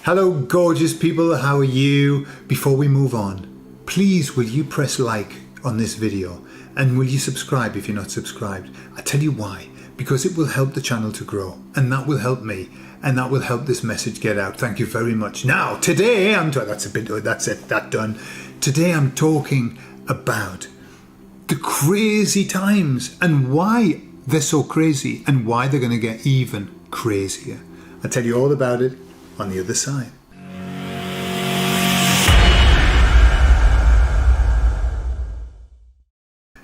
Hello gorgeous people, how are you? Before we move on, please will you press like on this video and will you subscribe if you're not subscribed? I tell you why, because it will help the channel to grow and that will help me and that will help this message get out. Thank you very much. Now today that's done. Today I'm talking about the crazy times and why they're so crazy and why they're going to get even crazier. I'll tell you all about it on the other side.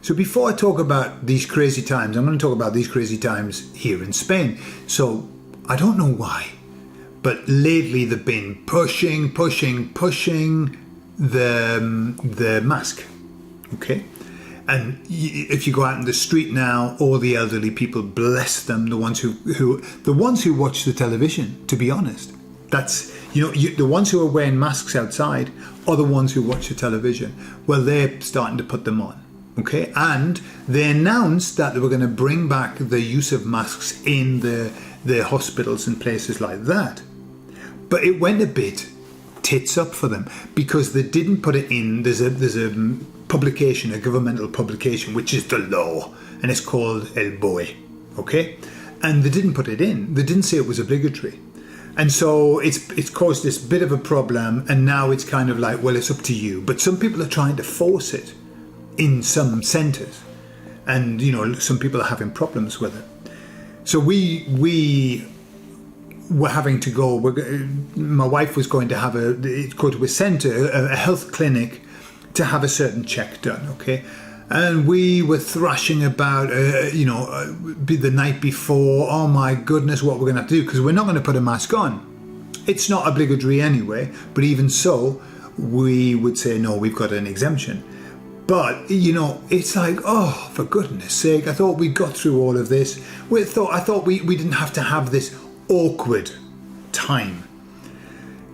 So before I talk about these crazy times, I'm going to talk about these crazy times here in Spain. So I don't know why, but lately they've been pushing the mask, okay? And if you go out in the street now, all the elderly people, bless them, the ones who watch the television, to be honest. That's, the ones who are wearing masks outside are the ones who watch the television. Well, they're starting to put them on, okay? And they announced that they were going to bring back the use of masks in the hospitals and places like that. But it went a bit tits up for them because they didn't put it in. There's a publication, a governmental publication, which is the law, and it's called El BOE, okay? And they didn't put it in. They didn't say it was obligatory. And so it's caused this bit of a problem, and now it's kind of like, well, it's up to you. But some people are trying to force it in some centres, and some people are having problems with it. So we were having to go. My wife was going to go to a centre, a health clinic, to have a certain check done, okay? And we were thrashing about, the night before, oh my goodness, what we're going to have to do, because we're not going to put a mask on. It's not obligatory anyway, but even so, we would say, no, we've got an exemption. But, it's like, oh, for goodness sake, I thought we got through all of this. I thought we didn't have to have this awkward time.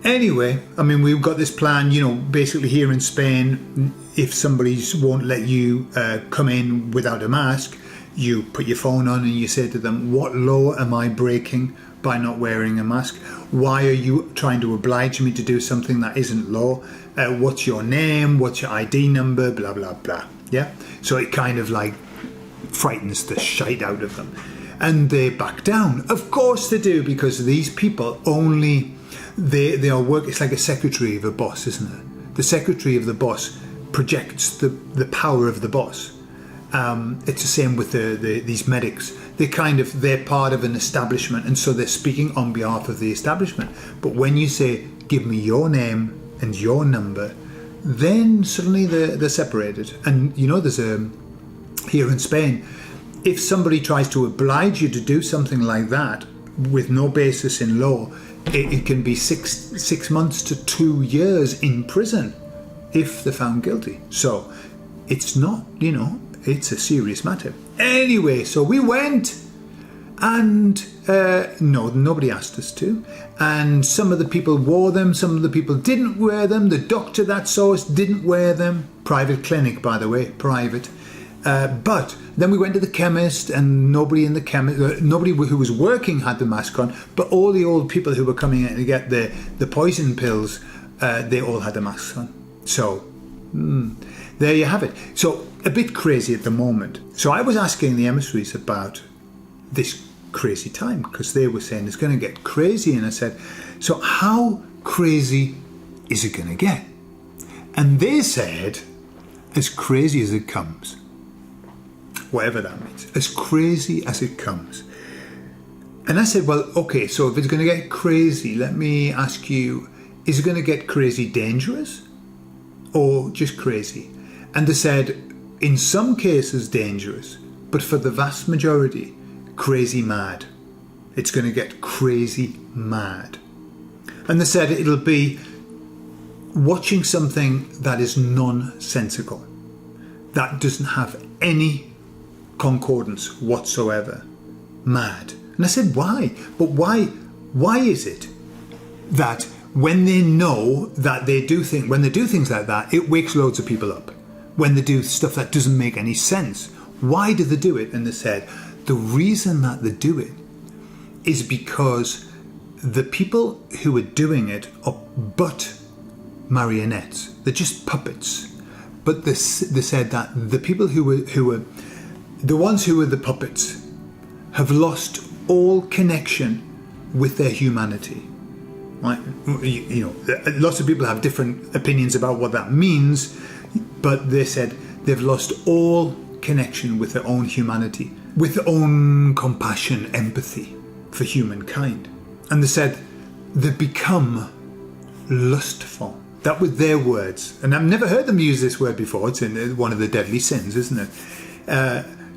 Anyway, I mean, we've got this plan, basically here in Spain, if somebody won't let you come in without a mask, you put your phone on and you say to them, what law am I breaking by not wearing a mask? Why are you trying to oblige me to do something that isn't law? What's your name? What's your ID number? Blah, blah, blah. Yeah? So it kind of like frightens the shite out of them. And they back down. Of course they do, because these people only... They are work. It's like a secretary of a boss, isn't it? The secretary of the boss projects the power of the boss. It's the same with these medics. They're part of an establishment, and so they're speaking on behalf of the establishment. But when you say, give me your name and your number, then suddenly they're separated. And there's here in Spain, if somebody tries to oblige you to do something like that with no basis in law, it can be six months to 2 years in prison if they're found guilty. So it's not, it's a serious matter. Anyway, so we went, and no, nobody asked us to. And some of the people wore them, some of the people didn't wear them. The doctor that saw us didn't wear them. Private clinic, by the way, private. But then we went to the chemist, and nobody who was working had the mask on, but all the old people who were coming in to get the poison pills, they all had the masks on. So there you have it. So a bit crazy at the moment. So I was asking the emissaries about this crazy time, because they were saying it's going to get crazy, and I said, so how crazy is it going to get? And they said, as crazy as it comes. Whatever that means, as crazy as it comes. And I said, well, okay, so if it's going to get crazy, let me ask you, is it going to get crazy dangerous or just crazy? And they said, in some cases dangerous, but for the vast majority, crazy mad. It's going to get crazy mad. And they said it'll be watching something that is nonsensical, that doesn't have any concordance whatsoever. Mad. And I said, why? But why is it that when they know that when they do things like that, it wakes loads of people up? When they do stuff that doesn't make any sense, why do they do it? And they said, the reason that they do it is because the people who are doing it are but marionettes. They're just puppets. But they said that the people who were the ones who were the puppets have lost all connection with their humanity. Right? You know, lots of people have different opinions about what that means, but they said they've lost all connection with their own humanity, with their own compassion, empathy for humankind. And they said they've become lustful. That was their words. And I've never heard them use this word before. It's in one of the deadly sins, isn't it?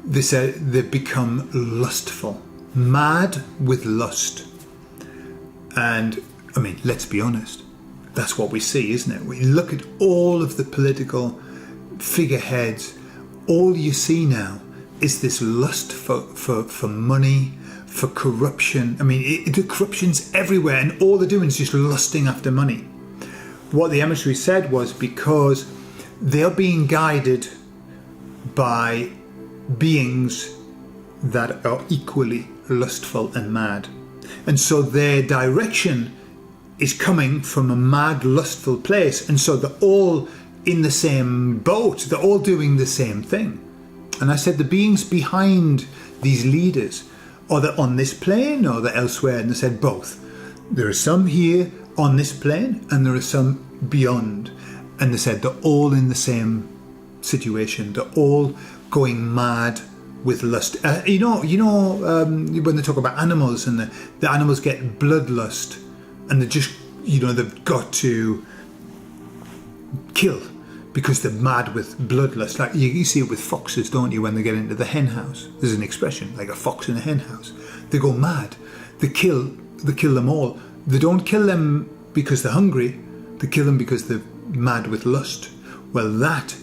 They said they've become lustful, mad with lust. And, I mean, let's be honest. That's what we see, isn't it? We look at all of the political figureheads. All you see now is this lust for money, for corruption. I mean, the corruption's everywhere, and all they're doing is just lusting after money. What the emissary said was because they're being guided by beings that are equally lustful and mad. And so their direction is coming from a mad, lustful place. And so they're all in the same boat. They're all doing the same thing. And I said the beings behind these leaders, are they on this plane or they're elsewhere? And they said both. There are some here on this plane and there are some beyond. And they said they're all in the same situation. They're all going mad with lust. You know, when they talk about animals and the animals get bloodlust and they just, they've got to kill because they're mad with bloodlust. Like you see it with foxes, don't you, when they get into the hen house? There's an expression, like a fox in a hen house. They go mad. They kill them all. They don't kill them because they're hungry. They kill them because they're mad with lust. Well, that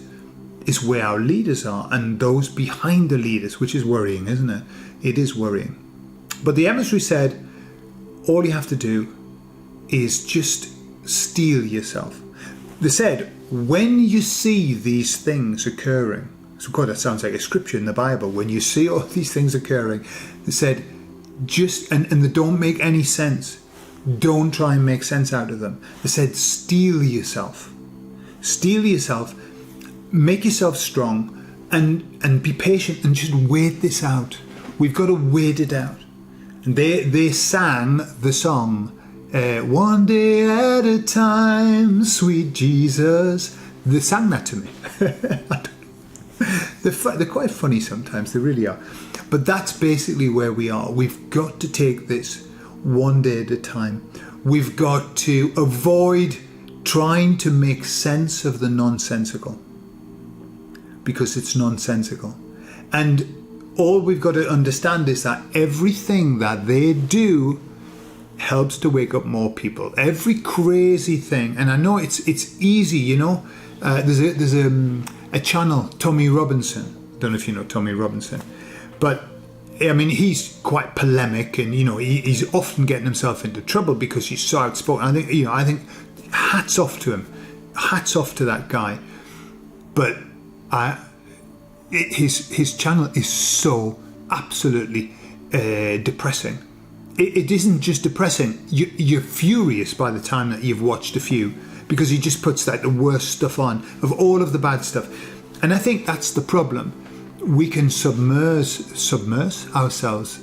is where our leaders are, and those behind the leaders, which is worrying, isn't it? It is worrying. But the emissary said, all you have to do is just steel yourself. They said, when you see these things occurring, so God, that sounds like a scripture in the Bible, when you see all these things occurring, they said, and they don't make any sense. Don't try and make sense out of them. They said, steel yourself. Steel yourself. Make yourself strong and be patient and just wait this out. We've got to wait it out. And they sang the song, one day at a time, sweet Jesus. They sang that to me. I don't know. They're quite funny sometimes, they really are. But that's basically where we are. We've got to take this one day at a time. We've got to avoid trying to make sense of the nonsensical, because it's nonsensical. And all we've got to understand is that everything that they do helps to wake up more people. Every crazy thing, and I know it's easy, there's a channel, Tommy Robinson. I don't know if you know Tommy Robinson, but I mean, he's quite polemic, and he's often getting himself into trouble because he's so outspoken. I think hats off to him, hats off to that guy. But his channel is so absolutely depressing. It isn't just depressing. You're furious by the time that you've watched a few, because he just puts the worst stuff on of all of the bad stuff. And I think that's the problem. We can immerse ourselves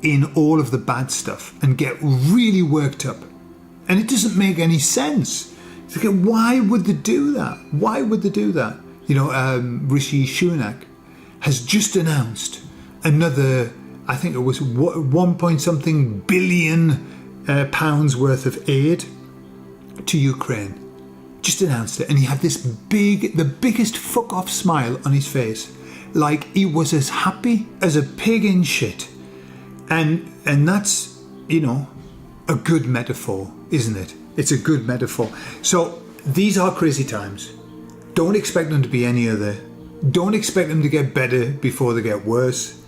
in all of the bad stuff and get really worked up. And it doesn't make any sense. It's like, why would they do that? Why would they do that? Rishi Sunak has just announced another, I think it was 1 point something billion pounds worth of aid to Ukraine. Just announced it, and he had the biggest fuck off smile on his face, like he was as happy as a pig in shit. And that's, a good metaphor, isn't it? It's a good metaphor. So these are crazy times. Don't expect them to be any other. Don't expect them to get better before they get worse.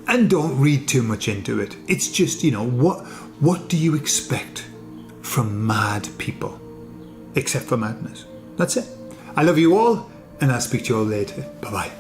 And don't read too much into it. It's just, what do you expect from mad people? Except for madness. That's it. I love you all, and I'll speak to you all later. Bye-bye.